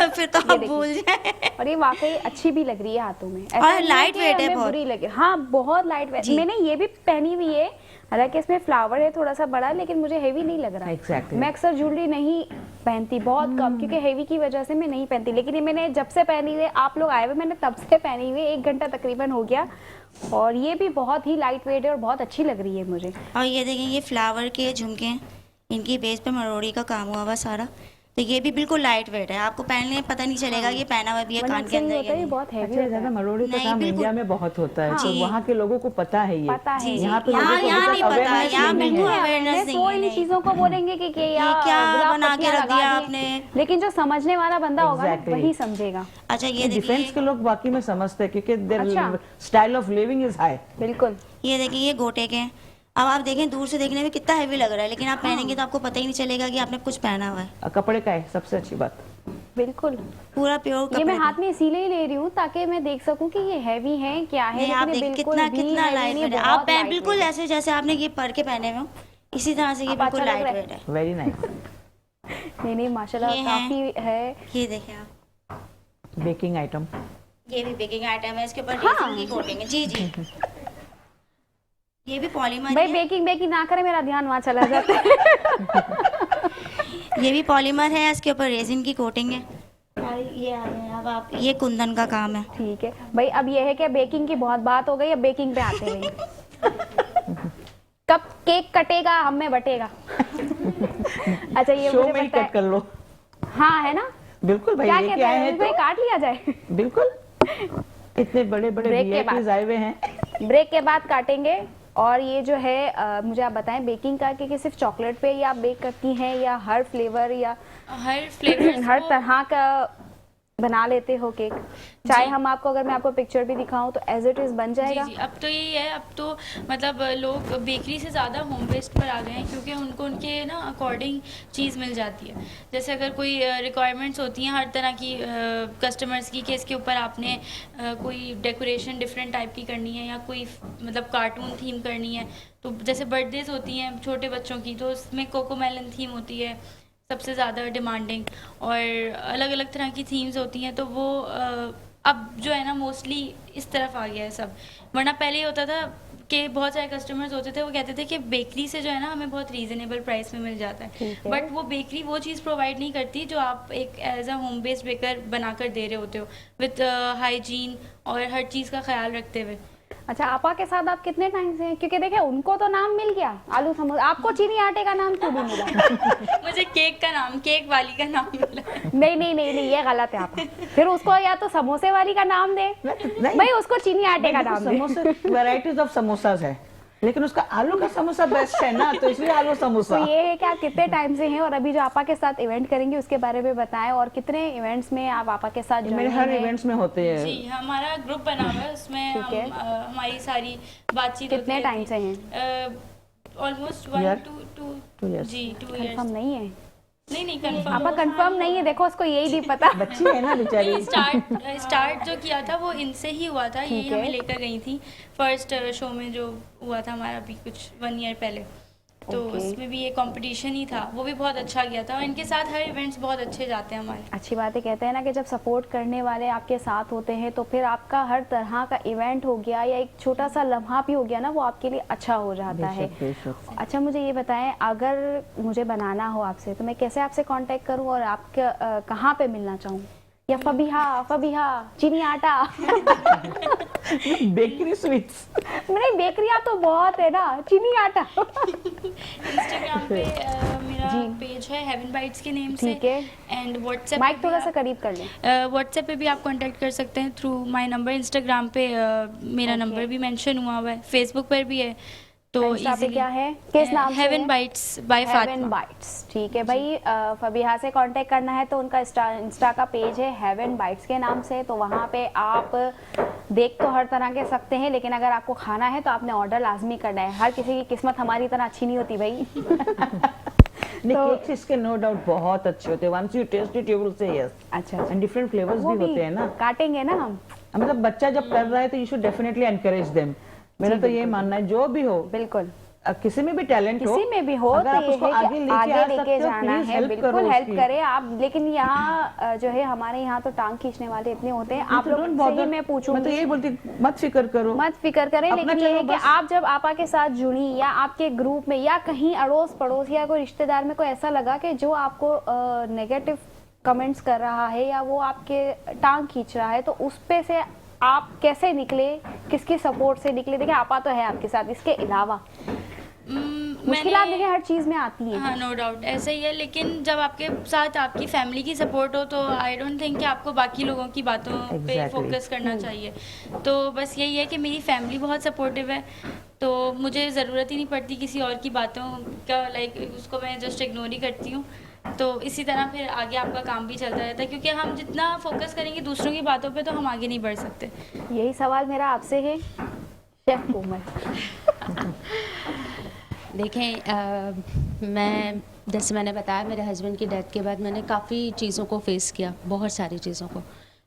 फिर तो आप भूल जाए। और ये वाकई अच्छी भी लग रही है हाथों में, ऐसा और नहीं light कि weight है हमें बहुत। बुरी लगे। हाँ बहुत लाइट वेट, जी। मैंने ये भी पहनी हुई है, हालांकि इसमें फ्लावर है थोड़ा सा बड़ा, लेकिन मुझे हेवी नहीं लग रहा। Exactly. मैं अक्सर ज्वेलरी नहीं पहनती, बहुत कम, क्योंकि हेवी की वजह से मैं नहीं पहनती। लेकिन ये मैंने जब से पहनी हुई, आप लोग आए हुए, मैंने तब से पहनी हुई, 1 घंटा तकरीबन हो गया। और ये भी बहुत ही लाइट वेट है और बहुत अच्छी लग रही है मुझे। और ये देखें, ये फ्लावर के झुमके हैं, इनकी बेस पे मरोड़ी का काम हुआ हुआ सारा। तो ये भी बिल्कुल लाइट वेट है, आपको पहनने में पता नहीं चलेगा कि ये पहना हुआ भी है कान के अंदर होता या है नहीं। बहुत हैवी अच्छा, ज्यादा मरोड़ी का नहीं, काम बिल्कुल। इंडिया में बहुत होता है, तो जी। वहाँ के लोगों को पता है ये। पता है। यहाँ पे यहाँ लोगों को यहाँ नहीं बहुत पता, awareness यहाँ नहीं बिल्कुल है। अवेयरनेस नहीं वो है। इन नहीं। चीजों को बोलेंगे कि यार क्या गुलाब बना के पत्तियां रख लगा दिया दिए। आपने? लेकिन जो समझने वाला बंदा होगा ना Exactly. वही समझेगा। अच्छा ये डिफेंस देखिए, के लोग बाकी में समझते हैं क्योंकि देयर अच्छा। Style of living is high. बिल्कुल। ये देखिए ये गोटे के हैं। अब आप देखें दूर से देखने में कितना हैवी लग रहा है, लेकिन आप पहनेंगे तो आपको पता ही नहीं चलेगा कि आपने कुछ पहना हुआ है। कपड़े का है सबसे अच्छी बात। बिल्कुल। पूरा प्योर ये मैं कपड़े हाथ में इसीलिए ले रही हूँ ताकि मैं देख सकूं कि ये हैवी है क्या है। नहीं, आप लेकिन ये देखिए बिल्कुल कितना भी कितना heavy लाइट नहीं, वेट है। बहुत आप पहन light बिल्कुल weight ऐसे जैसे आपने ये पर के पहने हुए हो, इसी तरह से ये आप बिल्कुल अच्छा लग लाइट रहा है। वेट है। Very nice. है। नहीं नहीं माशाल्लाह ये है। काफी है। ये देखिए आप, बेकिंग आइटम। ये भी बेकिंग आइटम है, इसके ऊपर हाँ। रेजिन की कोटिंग है। जी जी। ये भी पॉलीमर भाई है, बेकिंग ना करे, मेरा ध्यान वहाँ चला जाता है। ये भी पॉलीमर है, इसके ऊपर रेजिन की कोटिंग है। और ये आ गए अब आप, ये कुंदन का काम है। ठीक है भाई, अब ये है कि बेकिंग की बहुत बात हो गई, अब बेकिंग पे आते हैं। कब केक कटेगा हम में बटेगा। अच्छा ये शो मुझे में ही पता कट कर है। लो। हाँ है ना, बिल्कुल भाई, क्या लेके कहते आए हैं हैं भाई, तो काट लिया जाए। बिल्कुल। इतने बड़े बड़े ब्रेक के VIPs आए हुए हैं। ब्रेक के बाद काटेंगे। और ये जो है मुझे आप बताएं बेकिंग का कि सिर्फ चॉकलेट पे ही आप बेक करती हैं या हर फ्लेवर या हर फ्लेवर हर तरह का बना लेते हो केक? चाहे हम आपको, अगर मैं आपको पिक्चर भी दिखाऊं तो एज इट इज बन जाएगा। जी अब तो यही है, अब तो मतलब लोग बेकरी से ज़्यादा होम बेस्ड पर आ गए हैं, क्योंकि उनको उनके ना अकॉर्डिंग चीज़ मिल जाती है। जैसे अगर कोई रिक्वायरमेंट्स होती हैं हर तरह की कस्टमर्स की, कि इसके ऊपर आपने कोई डेकोरेशन डिफरेंट टाइप की करनी है या कोई मतलब कार्टून थीम करनी है, तो जैसे बर्थडेज होती हैं छोटे बच्चों की, तो उसमें कोकोमेलन थीम होती है सबसे ज़्यादा डिमांडिंग, और अलग अलग तरह की थीम्स होती हैं, तो वो अब जो है ना मोस्टली इस तरफ आ गया है सब। वरना पहले ये होता था कि बहुत सारे कस्टमर्स होते थे, वो कहते थे कि बेकरी से जो है ना हमें बहुत रीज़नेबल प्राइस में मिल जाता है, ठीक है। बट वो बेकरी वो चीज़ प्रोवाइड नहीं करती जो आप एक as a home based baker बनाकर दे रहे होते हो, विद हाइजीन और हर चीज़ का ख्याल रखते हुए। अच्छा, आपा के साथ आप कितने टाइम से हैं? क्योंकि देखिए उनको तो नाम मिल गया आलू समोसा, आपको चीनी आटे का नाम क्यों नहीं मिला? मुझे केक का नाम, केक वाली का नाम मिला। नहीं ये गलत है आपका। फिर उसको या तो समोसे वाली का नाम दे, नहीं। भाई उसको चीनी आटे का नाम दे। समोसे वैरायटीज ऑफ समोसाज है, लेकिन उसका आलू का समोसा बेस्ट है ना, तो इसलिए आलू तो समोसा। ये है कि आप कितने टाइम से हैं और अभी जो आपा के साथ इवेंट करेंगे उसके बारे में बताएं, और कितने इवेंट्स में आप आपा के साथ मेरे join हर हैं? इवेंट्स में होते हैं। जी हमारा ग्रुप बना हुआ है, उसमें ठीक है। हम हमारी सारी बातचीत कितने टाइम से हैं? Almost Year? 2 years. जी 2 कंफर्म इयर्स। नहीं है नहीं कंफर्म। आपा, कंफर्म नहीं है। देखो उसको यही नहीं पता। बच्ची है ना बेचारी। स्टार्ट जो किया था वो इनसे ही हुआ था, यही ठीक है। हमें लेकर गई थी फर्स्ट शो में जो हुआ था हमारा अभी कुछ 1 ईयर पहले, तो Okay. उसमें भी ये कंपटीशन ही था, वो भी बहुत अच्छा गया था, और इनके साथ हर इवेंट्स बहुत अच्छे जाते हैं हमारे। अच्छी बात है, कहते हैं ना कि जब सपोर्ट करने वाले आपके साथ होते हैं तो फिर आपका हर तरह का इवेंट हो गया या एक छोटा सा लम्हा भी हो गया ना, वो आपके लिए अच्छा हो जाता है। बेशक, बेशक। अच्छा मुझे ये बताएं, अगर मुझे बनाना हो आपसे तो मैं कैसे आपसे कांटेक्ट करूं और आपके कहाँ पे मिलना चाहूँ? या फबीहा चीनी आटा? Bakery sweets. नहीं बेकरियाँ तो बहुत है ना, चीनी आटा। इंस्टाग्राम पे मेरा जी। पेज है हेवन बाइट्स के नेम से, ठीक है। एंड व्हाट्सएप माइक थोड़ा सा करीब कर लें। व्हाट्सएप पे भी आप कांटेक्ट कर सकते हैं थ्रू माय नंबर। इंस्टाग्राम पे मेरा Okay. नंबर भी मेंशन हुआ हुआ है, फेसबुक पर भी है, तो इंस्टा पे easily- क्या है, किस नाम से हेवन है? Bites by Heaven Fatima. Bites. ठीक है भाई, फबीहा से कांटेक्ट करना है तो उनका इंस्टा का पेज है हेवन बाइट्स के नाम से, तो वहाँ पे आप देख तो हर तरह के सकते हैं, लेकिन अगर आपको खाना है तो आपने ऑर्डर लाजमी करना है। हर किसी की किस्मत हमारी तरह अच्छी नहीं होती भाई। नहीं, तो- केक्स इसके नो डाउट बहुत अच्छे होते हैं। Once you taste it you will say yes. अच्छा एंड डिफरेंट फ्लेवर्स वो भी होते हैं ना। काटेंगे ना हम। मतलब बच्चा जब कर रहा है तो you should definitely encourage them. मेरा तो ये मानना है, जो भी हो, बिल्कुल किसी में भी टैलेंट हो, किसी में भी हो अगर तो आप ये उसको है आगे कि लेके आगे आ लेके सकते हो, जाना प्लीज है, हेल्प बिल्कुल करो हेल्प उसकी। करें आप। लेकिन यहाँ जो है हमारे यहाँ तो टांग खींचने वाले इतने होते हैं, आप तो लोग don't से ही bother। मैं मैं तो पूछूंगी, यही बोलती, मत फिक्र करो। मत फिक्र करें। अपना लेकिन ये चलो है कि बस। आप जब आपा के साथ जुड़ी या आपके ग्रुप में या कहीं अड़ोस पड़ोस या कोई रिश्तेदार में कोई ऐसा लगा कि जो आपको नेगेटिव कमेंट्स कर रहा है या वो आपके टांग खींच रहा है, तो उस पे से आप कैसे निकले, किसकी सपोर्ट से निकले? देखिए आपा तो है आपके साथ, इसके अलावा मुश्किलात देखिए हर चीज़ में आती हैं। हाँ, नो डाउट ऐसा ही है, लेकिन जब आपके साथ आपकी फैमिली की सपोर्ट हो तो आई डोंट थिंक कि आपको बाकी लोगों की बातों पे Exactly. फोकस करना चाहिए। तो बस यही है कि मेरी फैमिली बहुत सपोर्टिव है, तो मुझे ज़रूरत ही नहीं पड़ती किसी और की बातों का, लाइक उसको मैं जस्ट इग्नोर ही करती हूँ। तो इसी तरह फिर आगे आपका काम भी चलता रहता है, क्योंकि हम जितना फोकस करेंगे दूसरों की बातों पे तो हम आगे नहीं बढ़ सकते। यही सवाल मेरा आपसे है शेफ कोमल। देखें, मैं जैसे मैंने बताया मेरे हस्बैंड की डेथ के बाद मैंने काफ़ी चीज़ों को फेस किया, बहुत सारी चीज़ों को,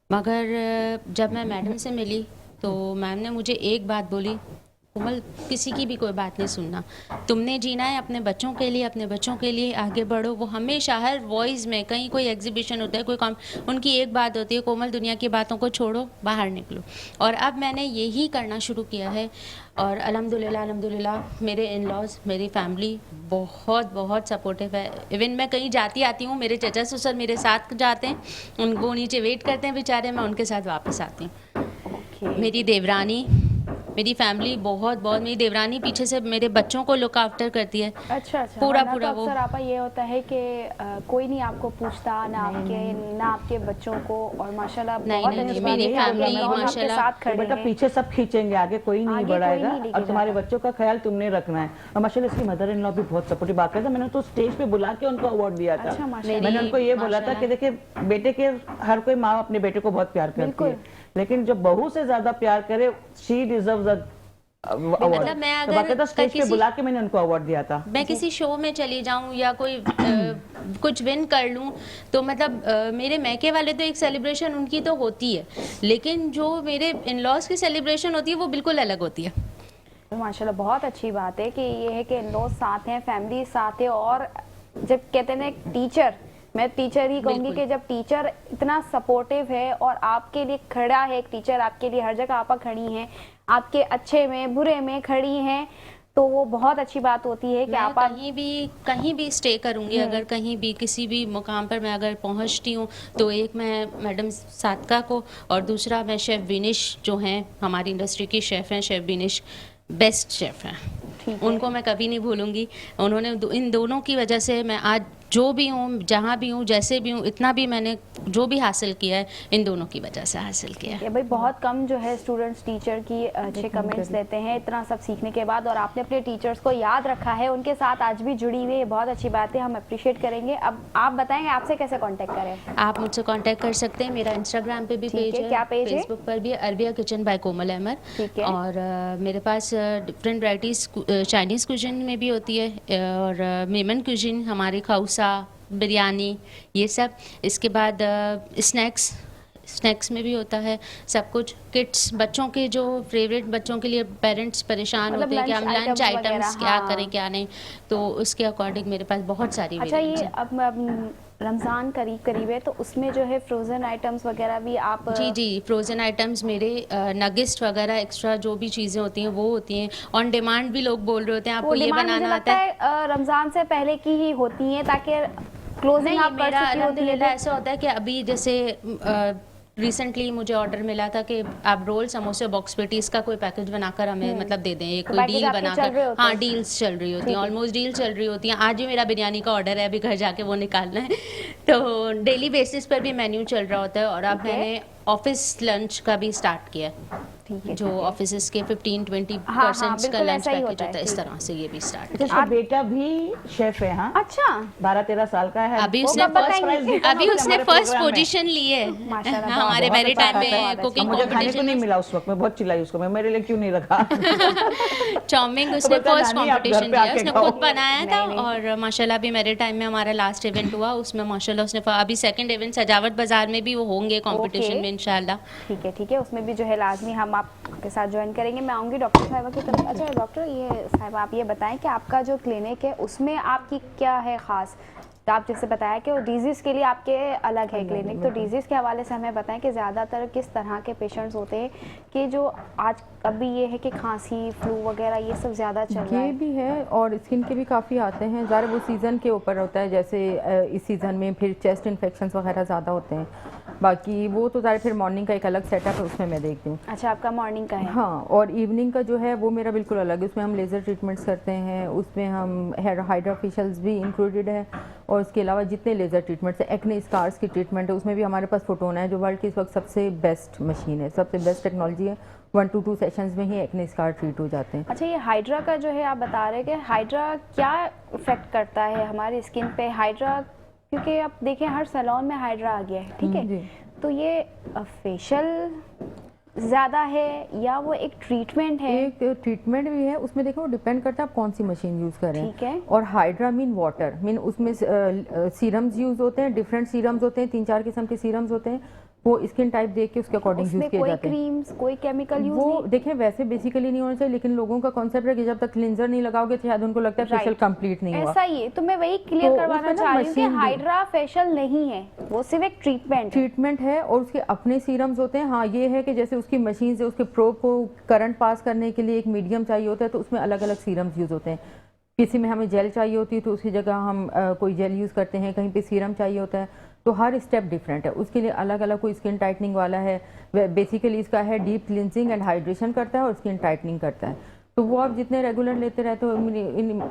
मगर जब मैं मैडम से मिली तो मैम ने मुझे एक बात बोली, कोमल किसी की भी कोई बात नहीं सुनना, तुमने जीना है अपने बच्चों के लिए, अपने बच्चों के लिए आगे बढ़ो। वो हमेशा हर वॉइस में कहीं कोई एग्जीबिशन होता है, कोई काम, उनकी एक बात होती है, कोमल दुनिया की बातों को छोड़ो, बाहर निकलो। और अब मैंने यही करना शुरू किया है और अल्हम्दुलिल्लाह मेरे इन लॉज, मेरी फैमिली बहुत बहुत सपोर्टिव है। इवन मैं कहीं जाती आती हूँ, मेरे चचा ससुर मेरे साथ जाते हैं, उनको नीचे वेट करते हैं बेचारे, मैं उनके साथ वापस आती हूँ। मेरी देवरानी, मेरी फैमिली बहुत बहुत, मेरी देवरानी पीछे से मेरे बच्चों को लुक आफ्टर करती है। अच्छा, पूरा वरना पूरा तो वो अक्सर आपा ये होता है कि कोई नहीं आपको पूछता, ना आपके बच्चों को, और माशाल्लाह नहीं, बहुत नहीं, अच्छी नहीं, बात मेरी है कि आपके फैमिली नौजवान आपके माशाल्लाह, साथ खड़े बेटा हैं। पीछे सब खींचेंगे, आगे कोई नहीं आगे कोई बढ़ाएगा नहीं लेके और तुम्हारे जाता। बच्चों का ख्याल तुमने रखना है। और माशाल्लाह इसकी मदर इन लॉ भी बहुत सपोर्टिव, बात था, मैंने तो स्टेज पे बुला के उनको अवार्ड दिया था। अच्छा, माशाल्लाह। मैंने उनको ये बोला था माशाल्लाह। कि देखिए बेटे के, हर कोई माँ अपने बेटे को बहुत प्यार करती बिल्कुल। है, लेकिन जो बहू से ज्यादा प्यार करे शी डिजर्व्स अवार्ड। मतलब मैं तो अगर बाकायदा स्टेज पे किसी- बुला के मैंने उनको अवार्ड दिया था। मैं किसी शो में चली जाऊं या कोई कुछ विन कर लूं तो मतलब मेरे मैके वाले तो एक सेलिब्रेशन उनकी तो होती है, लेकिन जो मेरे इन लॉज की सेलिब्रेशन होती है वो बिल्कुल अलग होती है। तो माशाल्लाह बहुत अच्छी बात है कि ये है कि इन-लॉज साथ हैं, फैमिली साथ है। और जब कहते हैं ना एक टीचर, मैं टीचर ही कहूँगी बिल्कुल। कि जब टीचर इतना सपोर्टिव है और आपके लिए खड़ा है, एक टीचर आपके लिए हर जगह आपा खड़ी हैं, आपके अच्छे में बुरे में खड़ी हैं, तो वो बहुत अच्छी बात होती है कि मैं आप कहीं भी स्टे करूंगी, अगर कहीं भी किसी भी मुकाम पर मैं अगर पहुंचती हूँ तो एक मैं मैडम सादका को और दूसरा मैं शेफ़ विनिश जो हैं हमारी इंडस्ट्री की शेफ़ हैं, शेफ़ विनिश बेस्ट शेफ़ हैं, उनको मैं कभी नहीं भूलूंगी। उन्होंने इन दोनों की वजह से मैं आज जो भी हूँ, जहाँ भी हूँ, जैसे भी हूँ, इतना भी मैंने जो भी हासिल किया है इन दोनों की वजह से हासिल किया है। ये भाई बहुत कम जो है स्टूडेंट्स टीचर की अच्छे कमेंट्स देते हैं इतना सब सीखने के बाद, और आपने अपने टीचर्स को याद रखा है, उनके साथ आज भी जुड़ी हुई है, बहुत अच्छी बात है, हम अप्रिशिएट करेंगे। अब आप बताएंगे आपसे कैसे कांटेक्ट करें? आप मुझसे कांटेक्ट कर सकते हैं, मेरा इंस्टाग्राम पे भी ठीक पेज है, है, क्या पेज है? फेसबुक पर भी अरबिया किचन बाय कोमल अहमद। ठीक है। और मेरे पास डिफरेंट वैराइटीज़ चाइनीज़ कुजिन में भी होती है और मेमन कुजिन, हमारी खौसा, बिरयानी, ये सब। इसके बाद स्नैक्स में भी होता है सब कुछ। किड्स, बच्चों के जो फेवरेट, बच्चों के लिए पेरेंट्स परेशान मतलब होते हैं कि हम lunch लंच items आइटम्स वगैरह, क्या हाँ। करें क्या नहीं, तो उसके अकॉर्डिंग मेरे पास बहुत सारी अच्छा, ये variants हैं। अब रमज़ान करीब है, तो उसमें जो है फ्रोज़न आइटम्स वगैरह भी आप जी, फ्रोज़न आइटम्स मेरे नगिस्ट वगैरह एक्स्ट्रा जो भी चीज़ें होती हैं वो होती हैं। ऑन डिमांड भी लोग बोल रहे होते हैं वो आपको ये डिमांड मुझे बनाना लगता आता है। है रमज़ान से पहले की ही होती हैं, ताकि क्लोजिंग नहीं, आप कर मेरा चुकी होती अल्हम्दुलिल्लाह है। ऐसा होता है कि अभी जैसे रिसेंटली मुझे ऑर्डर मिला था कि आप रोल, समोसे, बॉक्स पेटीज का कोई पैकेज बनाकर हमें मतलब दे दें, एक तो कोई पैकेज डील आपके चल बनाकर। रहे होते हाँ, हैं? डील्स चल रही होती ठीक हैं, है। ऑलमोस्ट डील चल रही होती हैं। आज ही मेरा बिरयानी का ऑर्डर है, अभी घर जाके वो निकालना है। तो डेली बेसिस पर भी मेन्यू चल रहा होता है। और अब ठीक है। मैंने ऑफिस लंच का भी स्टार्ट किया है, ठीक है, जो ऑफिस के 15-20% हाँ, का बिल्कुल लंच ऐसा ही पैकेज होता है, होता है, इस ठीक है। तरह से ये भी स्टार्ट। इसका बेटा भी शेफ है, हाँ, अच्छा 12-13 साल का है। अभी वो उसने first बताएंगे। prize जीता अभी ना उसने हमारे फर्स्ट program में। पोजीशन ली है माशाल्लाह, हमारे बहुत मेरे अच्छा टाइम है, बहुत में अच्छा। कुकिंग मुझे खाने को कंपटीशन नहीं में। मिला उस वक्त, मैं बहुत चिल्लाई उसको, मैं मेरे लिए क्यों नहीं रखा। चाउमिंग उसने बोलता, फर्स्ट नानी, आप घर कंपटीशन पे किया, आके उसने खाओ। खुद बनाया था। नहीं। और माशाल्लाह भी मेरे टाइम में हमारा लास्ट इवेंट हुआ, उसमें माशाल्लाह उसने अभी सेकंड इवेंट सजावट बाजार में भी वो होंगे कंपटीशन में इंशाल्लाह। ठीक है, उसमें भी जो है लाजमी हम आपके साथ ज्वाइन करेंगे। मैं आऊँगी डॉक्टर साहिबा की तरफ। अच्छा डॉक्टर, ये साहिबा आप ये बताएं कि आपका जो क्लिनिक है उसमें आपकी क्या है ख़ास तो आप जैसे बताया कि डिजीज़ के लिए आपके अलग है क्लिनिक, तो डिजीज़ के हवाले से हमें बताएं कि ज़्यादातर किस तरह के पेशेंट्स होते हैं कि जो आज अभी ये है कि खांसी, फ्लू वगैरह ये सब ज़्यादा चल रहा ये है। भी है और स्किन के भी काफ़ी आते हैं, ज़रा वो सीज़न के ऊपर होता है, जैसे इस सीज़न में फिर चेस्ट इन्फेक्शंस वगैरह ज़्यादा होते हैं, बाकी वो तो ज़रा फिर मॉर्निंग का एक अलग सेटअप है, उसमें मैं देखती हूँ। अच्छा, आपका मॉर्निंग का है? हाँ, और इवनिंग का जो है वो मेरा बिल्कुल अलग है, उसमें हम लेज़र ट्रीटमेंट्स करते हैं, उसमें हम हेयर हाइड्रा फेशियल्स भी इंक्लूडेड है, और उसके अलावा जितने लेज़र ट्रीटमेंट्स हैं, एक्ने स्कार्स की ट्रीटमेंट है, उसमें भी हमारे पास फोटोना है जो वर्ल्ड की इस वक्त सबसे बेस्ट मशीन है, सबसे बेस्ट टेक्नोलॉजी है। 1 to 2 सेशंस में ही एक्ने स्कार ट्रीट हो जाते हैं। अच्छा, ये हाइड्रा का जो है आप बता रहे हैं कि हाइड्रा क्या इफेक्ट करता है हमारी स्किन पे? हाइड्रा, क्योंकि आप देखें हर सैलून में हाइड्रा आ गया है, ठीक है, जी। तो ये फेशियल ज़्यादा है या वो एक ट्रीटमेंट है? एक ट्रीटमेंट भी है, उसमें देखो डिपेंड करता है आप कौन सी मशीन यूज़ कर रहे हैं। ठीक है। और हाइड्रा मीन वाटर मीन उसमें सीरम्स यूज़ होते हैं, डिफरेंट सीरम्स होते हैं, 3-4 किस्म के सीरम्स होते हैं, वो स्किन टाइप देख के उसके अकॉर्डिंग यूज़ उसमें किए कोई जाते हैं। क्रीम्स, कोई केमिकल यूज वो नहीं? देखें वैसे बेसिकली नहीं होना चाहिए, लेकिन लोगों का कॉन्सेप्ट है कि जब तक क्लिंजर नहीं लगाओगे तो शायद उनको लगता है फेशियल Right. कंप्लीट नहीं हुआ। ऐसा ही है, तो मैं वही क्लियर तो करवाना उसमें ना चाह रही हूँ कि मशीन भी- हाइड्रा फेशियल नहीं है, वो सिर्फ एक ट्रीटमेंट है। ट्रीटमेंट है और उसके अपने सीरम्स होते हैं। हाँ, ये है कि जैसे उसकी मशीन से उसके प्रोब को करंट पास करने के लिए एक मीडियम चाहिए होता है, तो उसमें अलग अलग सीरम्स यूज़ होते हैं। किसी में हमें जेल चाहिए होती है तो उसकी जगह हम कोई जेल यूज़ करते हैं, कहीं पे सीरम चाहिए होता है, तो हर स्टेप डिफरेंट है, उसके लिए अलग अलग। कोई स्किन टाइटनिंग वाला है, बेसिकली इसका है डीप क्लिनजिंग एंड हाइड्रेशन करता है और स्किन टाइटनिंग करता है, तो वो आप जितने रेगुलर लेते रहते हो,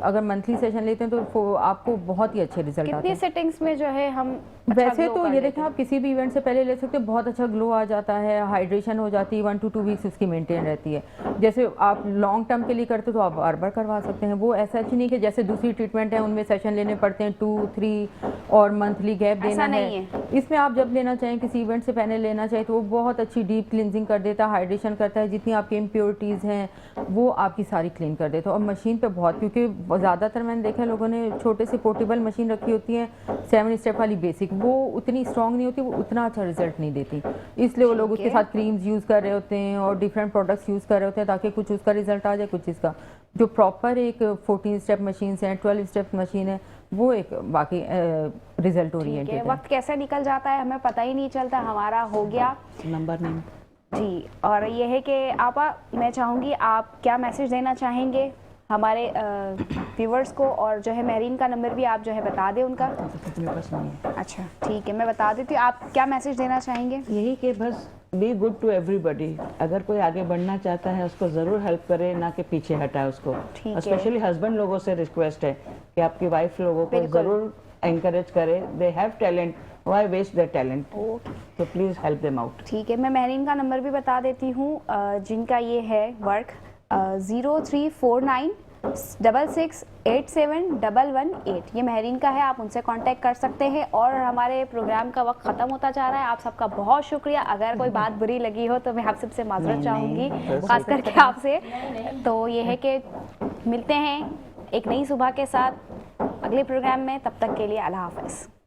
अगर मंथली सेशन लेते हैं तो आपको बहुत ही अच्छे रिजल्ट आते कितनी हैं। सेटिंग्स में जो है हम अच्छा वैसे glow तो कर ये लेते देखें हैं? आप किसी भी इवेंट से पहले ले सकते हो, बहुत अच्छा ग्लो आ जाता है, हाइड्रेशन हो जाती है, 1 to 2 वीक्स उसकी मेंटेन रहती है। जैसे आप लॉन्ग टर्म के लिए करते हो तो आप बार बार करवा सकते हैं, वो ऐसा नहीं कि जैसे दूसरी ट्रीटमेंट है उनमें सेशन लेने पड़ते हैं 2-3 और मंथली गैप देना ऐसा है। नहीं इसमें आप जब लेना चाहें, किसी इवेंट से पहले लेना चाहें, तो वो बहुत अच्छी डीप क्लिनजिंग कर देता है, हाइड्रेशन करता है, जितनी आपकी इम्प्योरिटीज़ हैं वो आपकी सारी क्लीन कर देता है। और मशीन पे बहुत, क्योंकि ज़्यादातर मैंने देखा है लोगों ने छोटे से पोर्टेबल मशीन रखी होती है, 7 स्टेप वाली बेसिक, वो उतनी स्ट्रॉन्ग नहीं होती, वो उतना अच्छा रिजल्ट नहीं देती, इसलिए वो लोग उसके साथ क्रीम्स यूज़ कर रहे होते हैं और डिफरेंट प्रोडक्ट्स यूज़ कर रहे होते हैं ताकि कुछ उसका रिजल्ट आ जाए, कुछ इसका। जो प्रॉपर एक 14 स्टेप मशीन है, 12 स्टेप मशीन है, वो एक बाकी रिजल्ट ठीक ओरिएंटेड है, है। वक्त कैसे निकल जाता है हमें पता ही नहीं चलता, हमारा हो गया नंबर नहीं। जी। और ये है कि आप, मैं चाहूँगी आप क्या मैसेज देना चाहेंगे हमारे व्यूवर्स को, और जो है मेहरीन का नंबर भी आप जो है बता दें उनका। मेरे पास नहीं है। अच्छा ठीक है, मैं बता देती हूँ, आप क्या मैसेज देना चाहेंगे? यही कि बस बी गुड टू एवरीबडी, अगर कोई आगे बढ़ना चाहता है उसको ज़रूर हेल्प करे, ना कि पीछे हटाए उसको। ठीक है। स्पेशली हस्बैंड लोगों से रिक्वेस्ट है कि आपकी वाइफ लोगों को बिल्कुल। ज़रूर एनकरेज करे, they have talent, why waste their talent, okay तो प्लीज़ हेल्प देम आउट। ठीक है, मैं मेहरीन का नंबर भी बता देती हूँ जिनका ये है वर्क 034966871118, ये मेहरीन का है, आप उनसे कांटेक्ट कर सकते हैं। और हमारे प्रोग्राम का वक्त ख़त्म होता जा रहा है, आप सबका बहुत शुक्रिया। अगर कोई बात बुरी लगी हो तो मैं आप सबसे माजरत नहीं, चाहूँगी, बस खास करके आपसे। तो ये है कि मिलते हैं एक नई सुबह के साथ अगले प्रोग्राम में, तब तक के लिए अल्लाह हाफ़िज़।